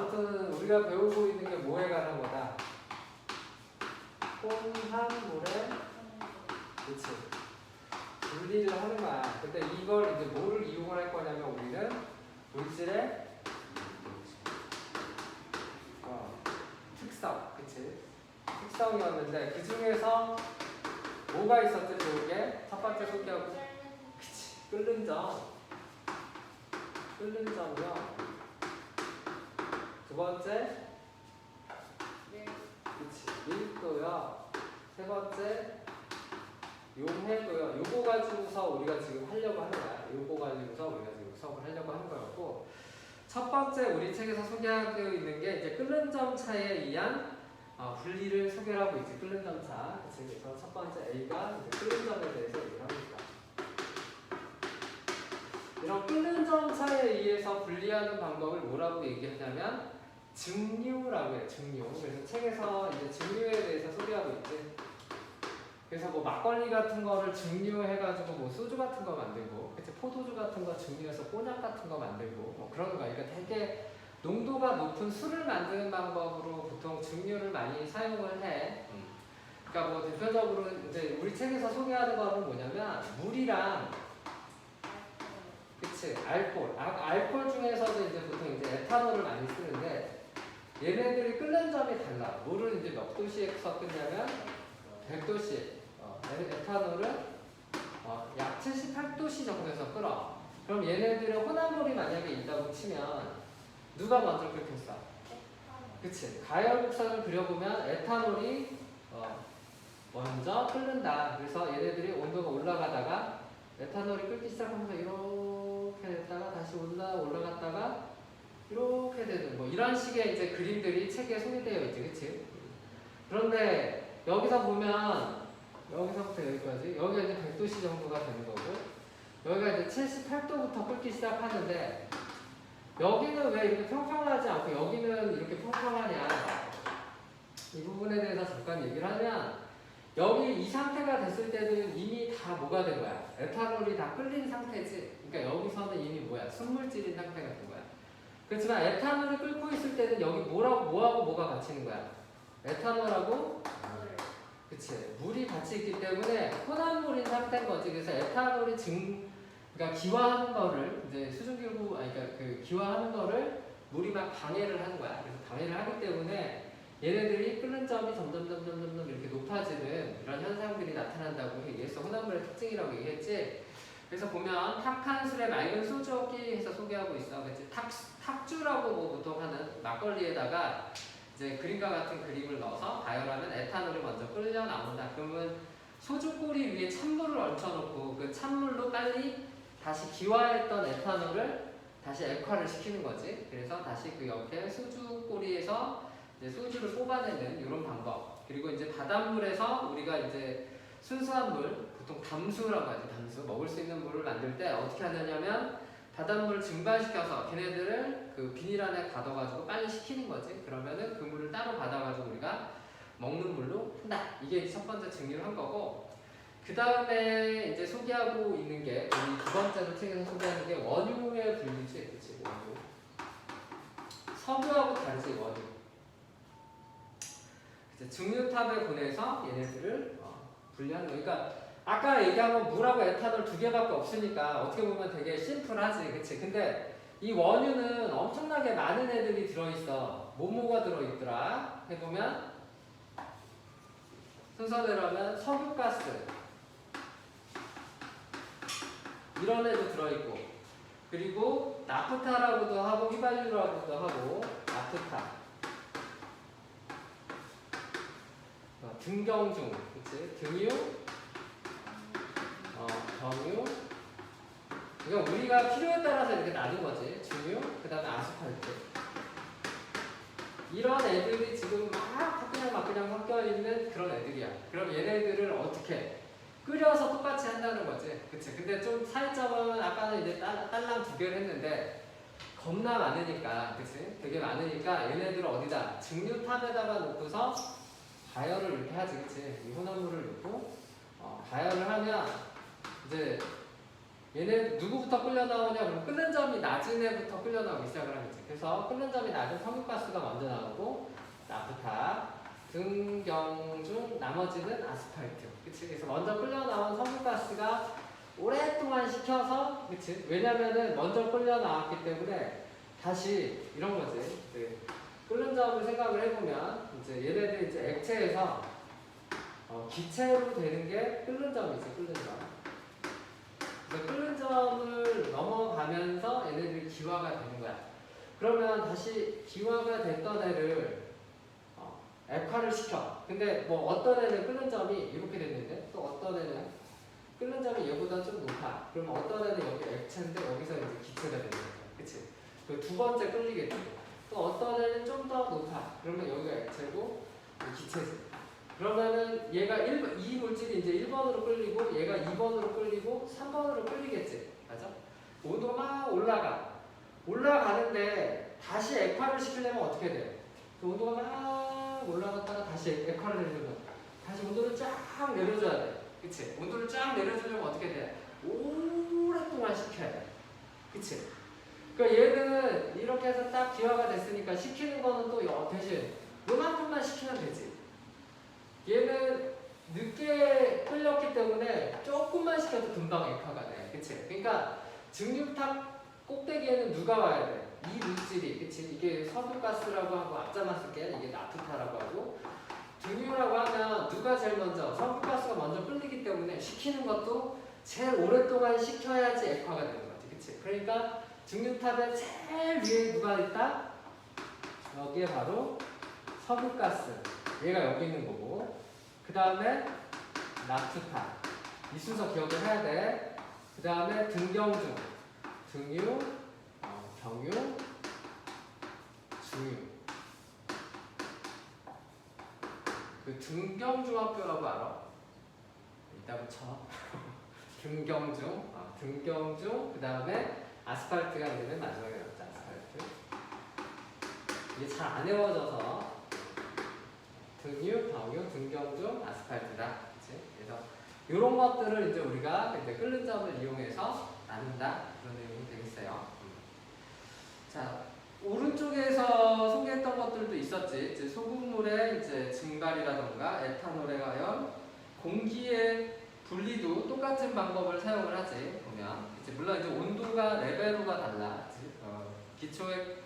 아무튼 우리가 배우고 있는 게 뭐에 관한 거다? 혼합물의 그치 분리를 하는 거야. 근데 이걸 이제 뭐를 이용할 거냐면 우리는 물질의 특성, 그치? 특성이었는데 그 중에서 뭐가 있었지? 좋게 첫 번째 소개하고 그치 끓는 점이요. 두 번째 그치 밀도요. 세 번째 용해도요. 요거 가지고서 우리가 지금 하려고 하는 거야. 요거 가지고서 우리가 지금 수업을 하려고 하는 거였고, 첫 번째 우리 책에서 소개하고 있는 게 이제 끓는 점 차에 의한 분리를 소개를 하고 있지. 끓는 점 차. 그래서 첫 번째 A가 이제 끓는 점에 대해서 얘기를 합니다. 이런 끓는 점 차에 의해서 분리하는 방법을 뭐라고 얘기하냐면 증류라고 해요. 증류. 그래서 책에서 이제 증류에 대해서 소개하고 있지. 그래서 뭐 막걸리 같은 거를 증류해가지고 뭐 소주 같은 거 만들고, 그치? 포도주 같은 거 증류해서 꼬냑 같은 거 만들고, 뭐 그런 거. 그러니까 되게 농도가 높은 술을 만드는 방법으로 보통 증류를 많이 사용을 해. 그러니까 뭐 대표적으로 이제 우리 책에서 소개하는 거는 뭐냐면 물이랑 그치 알코올, 알코올 중에서도 이제 보통 이제 에탄올을 많이 쓰는데 얘네들이 끓는 점이 달라. 물은 이제 몇 도씨에서 끓냐면 100도씨. 에탄올은 약 78도씨 정도에서 끓어. 그럼 얘네들의 혼합물이 만약에 있다고 치면 누가 먼저 끓겠어? 그치. 가열국선을 그려보면 에탄올이 먼저 끓는다. 그래서 얘네들이 온도가 올라가다가 에탄올이 끓기 시작하면서 이렇게 됐다가 다시 올라갔다가 이렇게 되는 뭐 이런 식의 이제 그림들이 책에 소개되어 있지. 그치? 그런데 여기서 보면 여기서부터 여기까지 여기가 이제 100도씨 정도가 되는 거고 여기가 이제 78도부터 끓기 시작하는데 여기는 왜 이렇게 평평하지 않고 여기는 이렇게 평평하냐, 이 부분에 대해서 잠깐 얘기를 하면 여기 이 상태가 됐을 때는 이미 다 뭐가 된 거야? 에탄올이 다 끓린 상태지. 그러니까 여기서는 이미 뭐야? 순물질인 상태가 된 거야. 그렇지만 에탄올이 끓고 있을 때는 여기 뭐하고 뭐가 같이 있는 거야? 에탄올하고 그치 물이 같이 있기 때문에 혼합물인 상태인 거지. 그래서 에탄올이 그러니까 기화하는 거를 이제 수증기구 그러니까 그 기화하는 거를 물이 막 방해를 하는 거야. 그래서 방해를 하기 때문에 얘네들이 끓는 점이 점점 이렇게 높아지는 이런 현상들이 나타난다고 얘기했어. 혼합물의 특징이라고 얘기했지. 그래서 보면 탁한 술에 맑은 소주기 해서 소개하고 있어. 그치? 탁주라고 뭐 보통 하는 막걸리에다가 이제 그림과 같은 그림을 넣어서 가열하면 에탄올이 먼저 끓여 나온다. 그러면 소주꼬리 위에 찬물을 얹혀놓고 그 찬물로 빨리 다시 기화했던 에탄올을 다시 액화를 시키는 거지. 그래서 다시 그 옆에 소주꼬리에서 이제 소주를 뽑아내는 이런 방법. 그리고 이제 바닷물에서 우리가 이제 순수한 물, 보통 담수라고 하지. 담수, 먹을 수 있는 물을 만들 때 어떻게 하느냐면 바닷물을 증발시켜서 걔네들을 그 비닐 안에 가둬가지고 빨리 식히는 거지. 그러면은 그 물을 따로 받아가지고 우리가 먹는 물로 한다. 이게 첫 번째 증류를 한 거고, 그 다음에 이제 소개하고 있는 게 우리 두 번째로 책에서 소개하는 게 원유의 분리지. 그치? 원유. 석유하고 다르지 원유. 이제 증류탑에 보내서 얘네들을 분리하는 거. 그러니까 아까 얘기한 건 물하고 에탄올 두 개밖에 없으니까 어떻게 보면 되게 심플하지. 그치? 근데 이 원유는 엄청나게 많은 애들이 들어있어. 뭐가 들어있더라? 해보면 순서대로 하면 석유가스 이런 애도 들어있고, 그리고 나프타라고도 하고 휘발유라고도 하고 나프타, 등경중, 그치? 등유, 경유. 그러니까 우리가 필요에 따라서 이렇게 나눈 거지. 중유, 그 다음에 아스팔트. 이런 애들이 지금 막 그냥 섞여 있는 그런 애들이야. 그럼 얘네들을 어떻게 끓여서 똑같이 한다는 거지. 그치? 근데 좀 차이점은 아까는 이제 딸랑 두 개를 했는데 겁나 많으니까, 그치? 되게 많으니까 얘네들을 어디다? 증류탑에다가 놓고서 가열을 이렇게 하지, 그치? 이 혼합물을 넣고 가열을 하면 이제 얘네 누구부터 끌려 나오냐? 그럼 끓는 점이 낮은 애부터 끌려 나오기 시작을 하겠지. 그래서 끓는 점이 낮은 석유가스가 먼저 나오고 나프타, 등경중, 나머지는 아스팔트. 그치? 그래서 먼저 끌려 나온 석유가스가 오랫동안 식혀서, 그치? 왜냐면은 먼저 끌려 나왔기 때문에 다시 이런 거지. 끓는 점을 생각을 해보면 이제 얘네들 이제 액체에서 기체로 되는 게 끓는 점이지, 끓는 점. 끓는 점을 넘어가면서 얘네들이 기화가 되는 거야. 그러면 다시 기화가 됐던 애를 액화를 시켜. 근데 뭐 어떤 애는 끓는 점이 이렇게 됐는데 또 어떤 애는 끓는 점이 얘보다 좀 높아. 그러면 어떤 애는 여기 액체인데 여기서 이제 기체가 되는 거야. 그치? 그 두 번째 끌리겠지. 또 어떤 애는 좀 더 높아. 그러면 여기가 액체고 기체지. 그러면은 얘가 2 물질이 이제 1번으로 끌리고 얘가 2번으로 끌리고 3번으로 끌리겠지. 맞아? 온도가 막 올라가는데 다시 액화를 시키려면 어떻게 돼? 그 온도가 막 올라갔다가 다시 액화를 내려주면 다시 온도를 쫙 내려줘야 돼. 그치? 온도를 쫙 내려주려면 어떻게 돼? 오랫동안 식혀야 돼. 그치? 그러니까 얘는 이렇게 해서 딱 기화가 됐으니까 식히는 거는 또 대신 요만큼만 식히면 되지. 얘는 늦게 끌렸기 때문에 조금만 식혀도 금방 액화가 돼. 그치? 그러니까 증류탑 꼭대기에는 누가 와야 돼? 이 물질이. 그치? 이게 석유가스라고 하고 앞자만 쓸게. 이게 나프타라고 하고. 등유라고 하면 누가 제일 먼저? 석유가스가 먼저 끌리기 때문에 식히는 것도 제일 오랫동안 식혀야지 액화가 되는 거지. 그치? 그러니까 증류탑의 제일 위에 누가 있다? 여기에 바로 석유가스. 얘가 여기 있는 거고. 그 다음에 나프타. 이 순서 기억을 해야 돼. 그 다음에 등경중. 등유, 경유, 중유. 그 등경중학교라고 알아? 이따 붙여. 등경중, 등경중. 그 다음에 아스팔트가 있는 마지막에 나왔죠. 아스팔트. 이게 잘 안 외워져서 등유, 경유, 등경중, 아스팔트다. 그치? 그래서 이런 것들을 이제 우리가 이제 끓는 점을 이용해서 나눈다. 그런 내용이 되겠어요. 자, 오른쪽에서 소개했던 것들도 있었지. 이제 소금물의 이제 증발이라던가 에탄올의 가열, 공기의 분리도 똑같은 방법을 사용을 하지. 보면 이제 물론 이제 온도가 레벨로가 달라. 기초의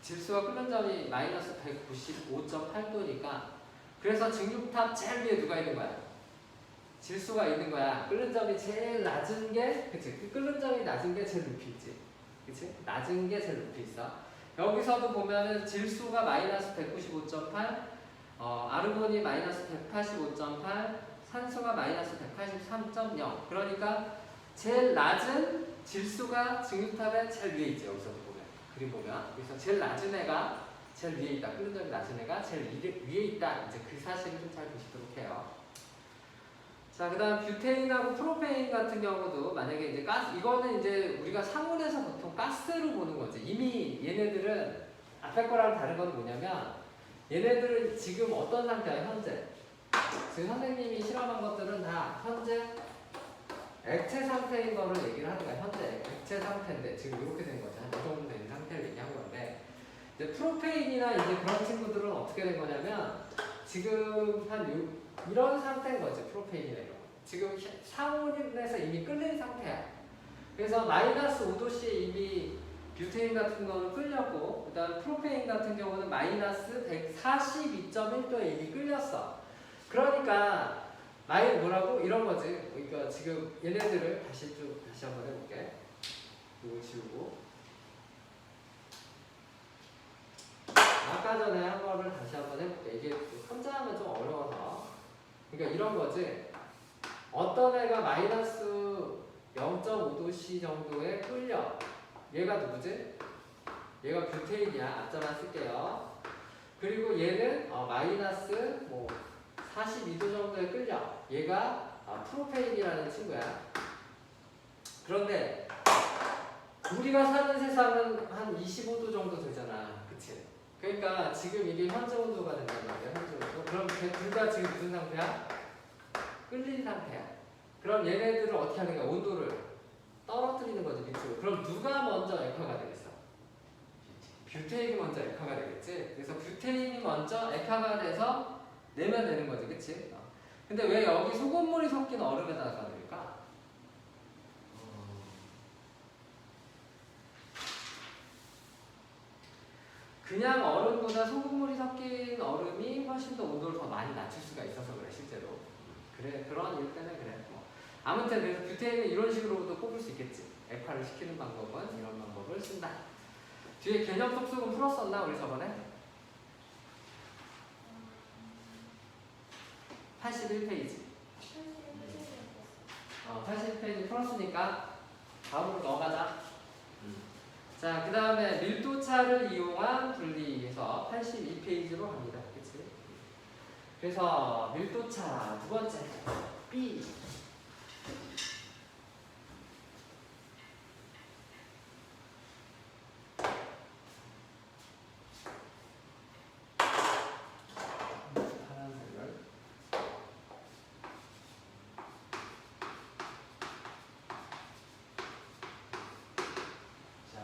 질소가 끓는 점이 마이너스 195.8도니까 그래서 증류탑 제일 위에 누가 있는 거야? 질소가 있는 거야. 끓는 점이 제일 낮은 게, 그치? 그 끓는 점이 낮은 게 제일 높이 있지. 그치? 낮은 게 제일 높이 있어. 여기서도 보면은 질소가 마이너스 195.8, 아르곤이 마이너스 185.8, 산소가 마이너스 183.0. 그러니까 제일 낮은 질소가 증류탑의 제일 위에 있지. 여기서도 보면. 그림 보면. 그래서 제일 낮은 애가 제일 위에 있다. 끓는 점이 낮은 애가 제일 위에 있다. 이제 그 사실을 좀 잘 보시도록 해요. 자, 그 다음 뷰테인하고 프로페인 같은 경우도 만약에 이제 가스, 이거는 이제 우리가 상온에서 보통 가스로 보는 거지. 이미 얘네들은 앞에 거랑 다른 건 뭐냐면 얘네들은 지금 어떤 상태야, 현재. 지금 선생님이 실험한 것들은 다 현재 액체 상태인 거를 얘기를 하는 거야. 현재 액체 상태인데 지금 이렇게 된 거지. 한 이 정도 된 상태를 얘기한 건데 이제 프로페인이나 이제 그런 친구들은 어떻게 된 거냐면 지금 이런 상태인 거지. 프로페인이나 이런 거. 지금 상온에서 이미 끓는 상태야. 그래서 마이너스 5도씨에 이미 뷰테인 같은 거는 끌렸고 그 다음 프로페인 같은 경우는 마이너스 142.1도에 이미 끌렸어. 그러니까 뭐라고? 이런 거지. 그러니까 지금 얘네들을 다시 한번 해볼게. 이거 지우고 아까 전에 한 거를 다시 한번 해볼게. 이게 혼자 하면 좀 어려워서. 그러니까 이런 거지. 어떤 애가 마이너스 0.5도C 정도에 끌려. 얘가 누구지? 얘가 뷰테인이야. 앞자만 쓸게요. 그리고 얘는 마이너스 42도 정도에 끌려. 얘가 프로페인이라는 친구야. 그런데 우리가 사는 세상은 한 25도 정도 되잖아. 그치? 그러니까 지금 이게 현재 온도가 된단 말이야. 현재 온도. 그럼 둘 다 지금 무슨 상태야? 끌린 상태야. 그럼 얘네들은 어떻게 하는 거야? 온도를 떨어뜨리는 거지 밑으로. 그럼 누가 먼저 액화가 되겠어? 뷰테인이 먼저 액화가 되겠지. 그래서 뷰테인이 먼저 액화가 돼서 내면 되는 거지, 그치? 근데 왜 여기 소금물이 섞인 얼음에다가 넣을까? 그냥 얼음보다 소금물이 섞인 얼음이 훨씬 더 온도를 더 많이 낮출 수가 있어서 그래, 실제로. 그래, 그런 이유 때문에 그래. 아무튼 그래서 뷰테인은 이런 식으로도 뽑을 수 있겠지. 액화를 시키는 방법은 이런 방법을 쓴다. 뒤에 개념 속수금 풀었었나 우리 저번에? 81페이지. 81페이지 풀었으니까 다음으로 넘어가자. 자, 그 다음에 밀도차를 이용한 분리에서 82페이지로 갑니다. 그치? 그래서 밀도차 두 번째 B.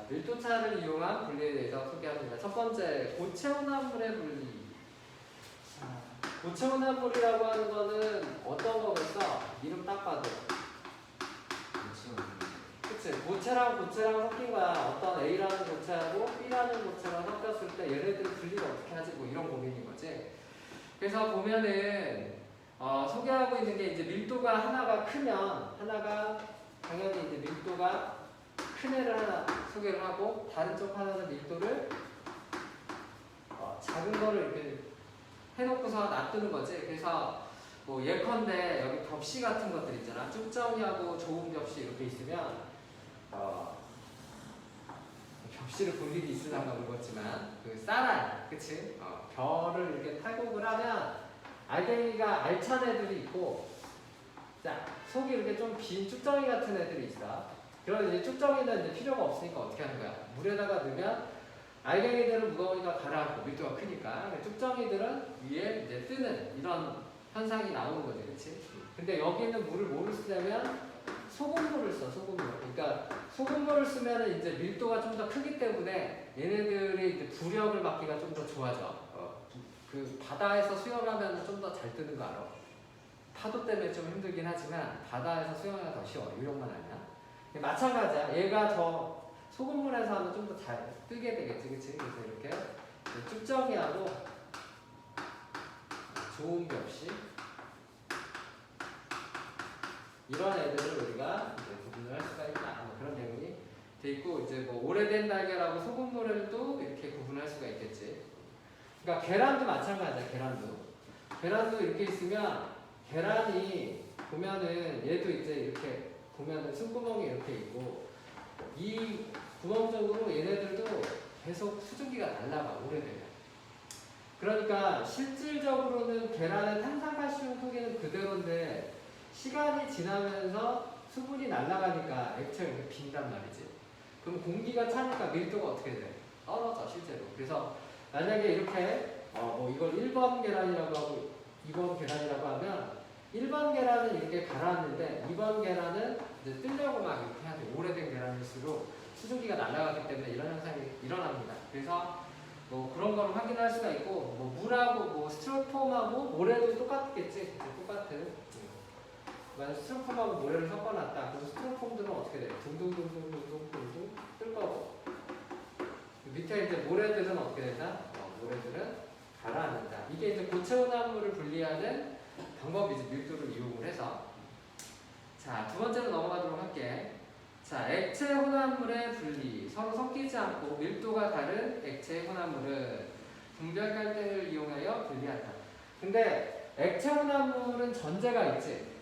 밀도차를 이용한 분리에 대해서 소개합니다. 첫 번째, 고체온합물의 분리. 고체온합물이라고 하는 거는 어떤 거겠어? 이름 딱 봐도. 그치? 고체랑 고체랑 섞인 거야. 어떤 A라는 고체하고 B라는 고체랑 섞였을 때 얘네들 분리를 어떻게 하지? 뭐 이런 고민인 거지. 그래서 보면은 소개하고 있는 게 이제 밀도가 하나가 크면 하나가 당연히 이제 밀도가 큰 애를 하나 소개를 하고 다른 쪽 하나는 밀도를 작은 거를 이렇게 해놓고서 놔두는 거지. 그래서 뭐 예컨대 여기 벽시 같은 것들 있잖아. 쭉정이하고 좁은 벽시 이렇게 있으면 벽시를 볼 일이 있으려나 모르겠지만 그 쌀알, 그치? 별을 이렇게 탈곡을 하면 알갱이가 알찬 애들이 있고, 자 속이 이렇게 좀 빈 쭉정이 같은 애들이 있어. 그런 이제 쭉정이는 이제 필요가 없으니까 어떻게 하는 거야? 물에다가 넣으면 알갱이들은 무거우니까 가라앉고 밀도가 크니까 쭉정이들은 위에 이제 뜨는 이런 현상이 나오는 거지, 그렇지? 근데 여기는 물을 뭐를 쓰냐면 소금물을 써, 소금물. 그러니까 소금물을 쓰면은 이제 밀도가 좀 더 크기 때문에 얘네들이 이제 부력을 받기가 좀 더 좋아져. 그 바다에서 수영하면 좀 더 잘 뜨는 거 알아? 파도 때문에 좀 힘들긴 하지만 바다에서 수영하기가 더 쉬워. 유력만 아니야. 마찬가지야. 얘가 더 소금물에서 하면 좀 더 잘 뜨게 되겠지, 그치? 그래서 이렇게 쭉정이하고 좋은 벽시 이런 애들을 우리가 이제 구분을 할 수가 있다. 뭐 그런 내용이 돼 있고, 이제 뭐 오래된 달걀하고 소금물을도 이렇게 구분할 수가 있겠지. 그러니까 계란도 마찬가지야. 계란도 이렇게 있으면 계란이 보면은 얘도 이제 이렇게 보면은 숨구멍이 이렇게 있고 이 구멍 쪽으로 얘네들도 계속 수증기가 날아가 오래되면. 그러니까 실질적으로는 계란의 탄산칼슘 소개는 그대로인데 시간이 지나면서 수분이 날아가니까 액체가 이렇게 빈단 말이지. 그럼 공기가 차니까 밀도가 어떻게 돼? 떨어져 실제로. 그래서 만약에 이렇게 뭐 이걸 1번 계란이라고 하고 2번 계란이라고 하면 1번 계란은 이렇게 가라앉는데 2번 계란은 이제 뜨려고 막 이렇게 해야 돼. 오래된 계란일수록 수증기가 날아가기 때문에 이런 현상이 일어납니다. 그래서 뭐 그런 거를 확인할 수가 있고, 뭐 물하고 뭐 스티로폼하고 모래도 똑같겠지. 똑같은. 만약 스티로폼하고 모래를 섞어놨다. 그래서 스티로폼들은 어떻게 돼? 둥둥둥둥둥둥둥 뜰 거고. 밑에 이제 모래들은 어떻게 된다? 모래들은 가라앉는다. 이게 이제 고체온합물을 분리하는 방법이지. 밀도를 이용을 해서. 자, 두 번째로 넘어가도록 할게. 자, 액체 혼합물의 분리. 서로 섞이지 않고 밀도가 다른 액체 혼합물은 분별 갈등을 이용하여 분리한다. 근데 액체 혼합물은 전제가 있지.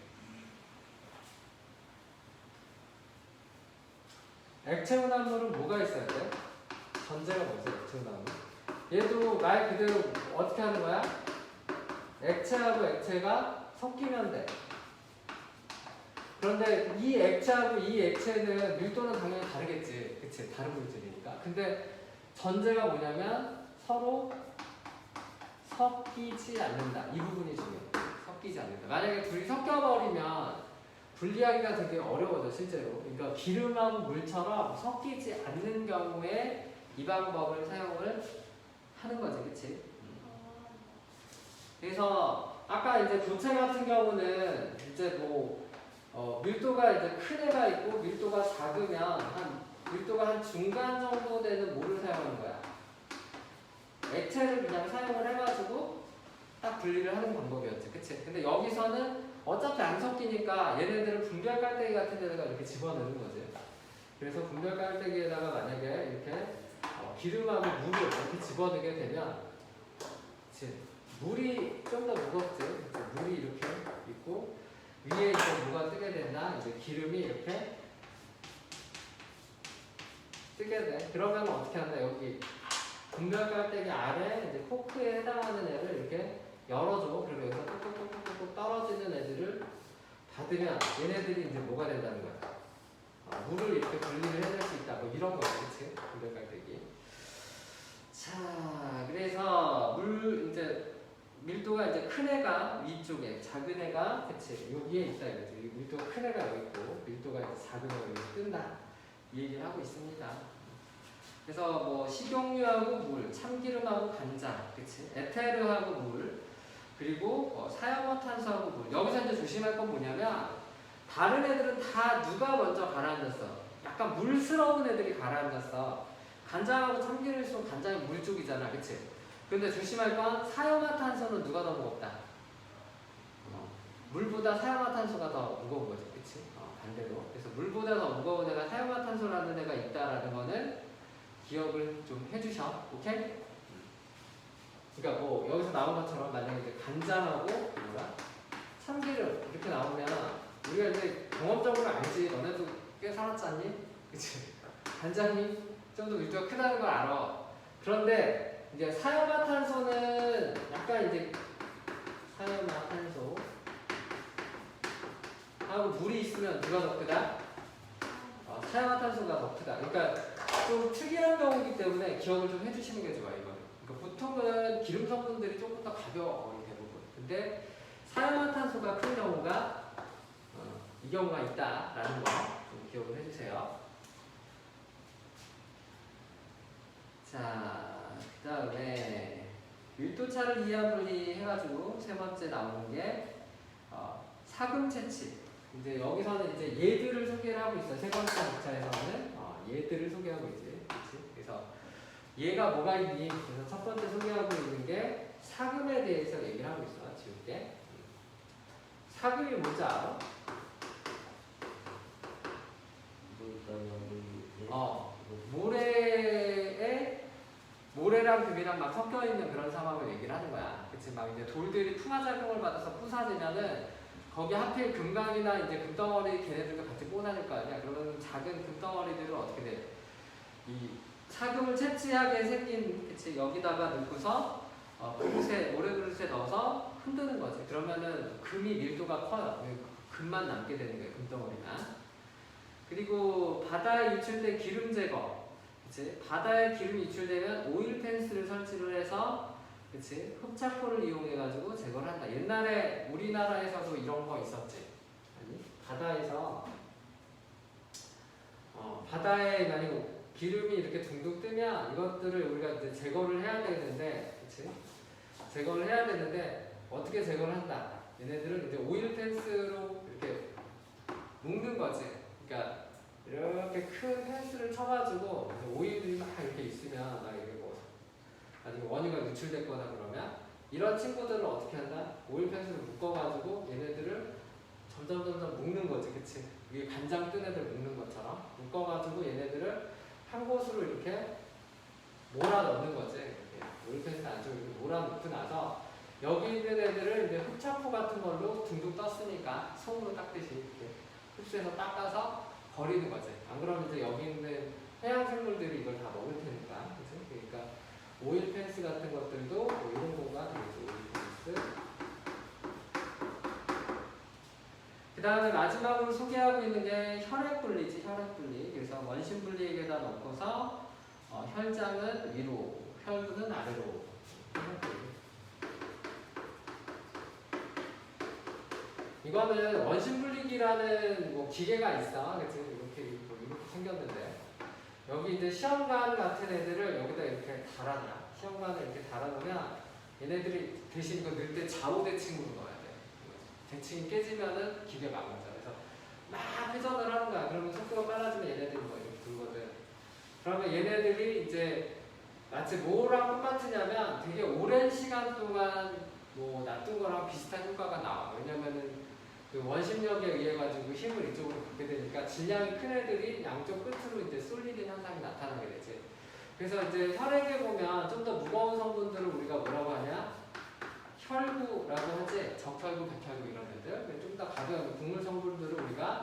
액체 혼합물은 뭐가 있어야 돼? 전제가 뭐지? 액체 혼합물. 얘도 말 그대로 어떻게 하는 거야? 액체하고 액체가 섞이면 돼. 그런데 이 액체하고 이 액체는 밀도는 당연히 다르겠지. 그치? 다른 물질이니까. 근데 전제가 뭐냐면 서로 섞이지 않는다. 이 부분이 중요해. 섞이지 않는다. 만약에 둘이 섞여버리면 분리하기가 되게 어려워져 실제로. 그러니까 기름하고 물처럼 섞이지 않는 경우에 이 방법을 사용을 하는 거지, 그치? 그래서 아까 이제 고체 같은 경우는 이제 뭐 밀도가 이제 큰 애가 있고 밀도가 작으면 밀도가 한 중간 정도 되는 뭐를 사용하는 거야? 액체를 그냥 사용을 해가지고 딱 분리를 하는 방법이었지, 그치? 근데 여기서는 어차피 안 섞이니까 얘네들은 분별 깔때기 같은 데다가 이렇게 집어넣는 거지. 그래서 분별 깔때기에다가 만약에 이렇게 기름하고 물을 이렇게 집어넣게 되면, 그치? 물이 좀 더 무겁지. 물이 이렇게 있고 위에 이제 뭐가 뜨게 된다. 이제 기름이 이렇게 뜨게 돼. 그러면 어떻게 한다? 여기 분별 깔때기 아래 이제 코크에 해당하는 애를 이렇게 열어줘. 그리고 여기서 똑똑똑똑똑 떨어지는 애들을 받으면 얘네들이 이제 뭐가 된다는 거야? 물을 이렇게 분리를 해낼 수 있다. 뭐 이런 거지, 그치? 분별 깔때기. 자, 그래서 이제 밀도가 이제 큰 애가 위쪽에, 작은 애가, 그치? 여기에 있다 이거지. 밀도가 큰 애가 여기 있고, 밀도가 이제 작은 애가 여기 뜬다. 이 얘기를 하고 있습니다. 그래서 뭐 식용유하고 물, 참기름하고 간장, 그치? 에테르하고 물, 그리고 사용화탄소하고 물. 여기서 이제 조심할 건 뭐냐면 다른 애들은 다 누가 먼저 가라앉았어? 약간 물스러운 애들이 가라앉았어. 간장하고 참기름이 있으면 간장이 물 쪽이잖아, 그치? 근데 조심할 건 사용화탄소는 누가 더 무겁다? 물보다 사용화탄소가 더 무거운 거지, 그치? 반대로. 그래서 물보다 더 무거운 애가 사용화탄소라는 애가 있다라는 거는 기억을 좀 해주셔, 오케이? 그러니까 뭐 여기서 나온 것처럼 만약에 이제 간장하고 뭐라 참기름 이렇게 나오면 우리가 이제 경험적으로 알지. 너네도 꽤 살았지 않니? 그치? 간장이 좀 더 밀도가 크다는 걸 알아. 그런데 이제 사용화탄소는 약간 이제 사용화탄소 하고 물이 있으면 누가 더 크다? 사용화탄소가 더 크다. 그러니까 좀 특이한 경우이기 때문에 기억을 좀 해주시는 게 좋아요. 이거는. 그러니까 보통은 기름 성분들이 조금 더 가벼워 대부분. 근데 사용화탄소가 큰 경우가 이 경우가 있다라는 거 좀 기억을 해주세요. 자, 그 다음에 밀도차를 이하 분리해가지고 세 번째 나오는 게 사금 채취. 이제 여기서는 이제 얘들을 소개를 하고 있어요. 세 번째 목차에서는 얘들을 소개하고 있지. 그치? 그래서 얘가 뭐가 있니? 그래서 첫 번째 소개하고 있는 게 사금에 대해서 얘기를 하고 있어. 지울게. 사금이 뭔지 알아? 모래랑 금이랑 막 섞여 있는 그런 상황을 얘기를 하는 거야. 그치? 막 이제 돌들이 풍화작용을 받아서 부사지면은 거기 하필 금강이나 이제 금덩어리 걔네들과 같이 꽂아질 거 아니야. 그러면 작은 금덩어리들은 어떻게 돼? 이 사금을 채취하게 생긴, 그치? 여기다가 넣고서 모래 그릇에 넣어서 흔드는 거지. 그러면은 금이 밀도가 커요. 금만 남게 되는 거예요. 금덩어리만. 그리고 바다에 유출된 기름 제거. 그치? 바다에 기름이 유출되면 오일 펜스를 설치를 해서, 그치? 흡착포를 이용해가지고 제거를 한다. 옛날에 우리나라에서도 이런 거 있었지. 아니? 바다에서 바다에 만약 기름이 이렇게 둥둥 뜨면 이것들을 우리가 이제 제거를 해야 되는데, 그치? 제거를 해야 되는데 어떻게 제거를 한다? 얘네들은 이제 오일 펜스로 이렇게 묶는 거지. 그러니까 이렇게 큰 펜스를 쳐가지고 오일이 막 이렇게 있으면 이게 뭐 아니면 원유가 누출됐거나 그러면 이런 친구들을 어떻게 한다? 오일 펜스를 묶어가지고 얘네들을 점점 묶는 거지, 그치? 이게 간장 뜬 애들 묶는 것처럼 묶어가지고 얘네들을 한 곳으로 이렇게 몰아 넣는 거지. 이렇게 오일 펜스 안쪽에 이렇게 몰아 넣고 나서 여기 있는 애들을 이제 흡착포 같은 걸로 둥둥 떴으니까 손으로 닦듯이 이렇게 흡수해서 닦아서 버리는 거지. 안 그러면 이제 여기 있는 해양 생물들이 이걸 다 먹을 테니까. 그치? 그러니까 오일 펜스 같은 것들도 뭐 이런 거가 되겠죠. 오일 펜스. 그 다음에 마지막으로 소개하고 있는 게 혈액 분리지. 혈액 분리. 그래서 원심 분리액에다 넣고서 혈장은 위로, 혈분은 아래로. 이거는 원심 분리기 밀프기라는 뭐 기계가 있어. 그치? 이렇게 생겼는데 여기 이제 시험관 같은 애들을 여기다 이렇게 달아놔. 시험관을 이렇게 달아놓으면 얘네들이 대신 그 넣을 때 좌우 대칭으로 넣어야 돼. 대칭이 깨지면은 기계가 안 맞아. 그래서 막 회전을 하는 거야. 그러면 속도가 빨라지면 얘네들이 뭐 이렇게 돌거든. 그러면 얘네들이 이제 마치 뭐랑 똑같으냐면 되게 오랜 시간 동안 뭐 놔둔 거랑 비슷한 효과가 나와. 왜냐면은 그 원심력에 의해 가지고 힘을 이쪽으로 받게 되니까 질량이 큰 애들이 양쪽 끝으로 이제 쏠리는 현상이 나타나게 되지. 그래서 이제 혈액에 보면 좀 더 무거운 성분들을 우리가 뭐라고 하냐? 혈구라고 하지. 적혈구, 백혈구 이런 애들. 좀 더 가벼운 국물 성분들을 우리가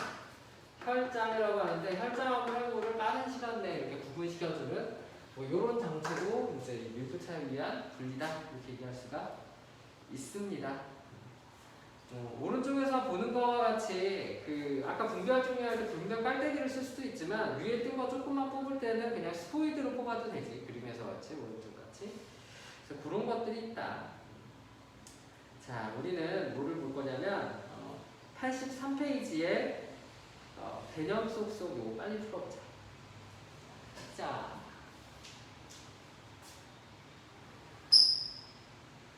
혈장이라고 하는데 혈장하고 혈구를 빠른 시간 내에 이렇게 구분시켜주는 뭐 이런 장치도 이제 밀프차에 의한 분리다 이렇게 얘기할 수가 있습니다. 오른쪽에서 보는 거와 같이 그 아까 분비활동할 때 분명 깔때기를 쓸 수도 있지만 위에 뜬 거 조금만 뽑을 때는 그냥 스포이드로 뽑아도 되지. 그림에서 같이 오른쪽 같이. 그래서 그런 것들이 있다. 자, 우리는 뭐를 볼 거냐면 83페이지에 개념 속 요거 빨리 풀어보자.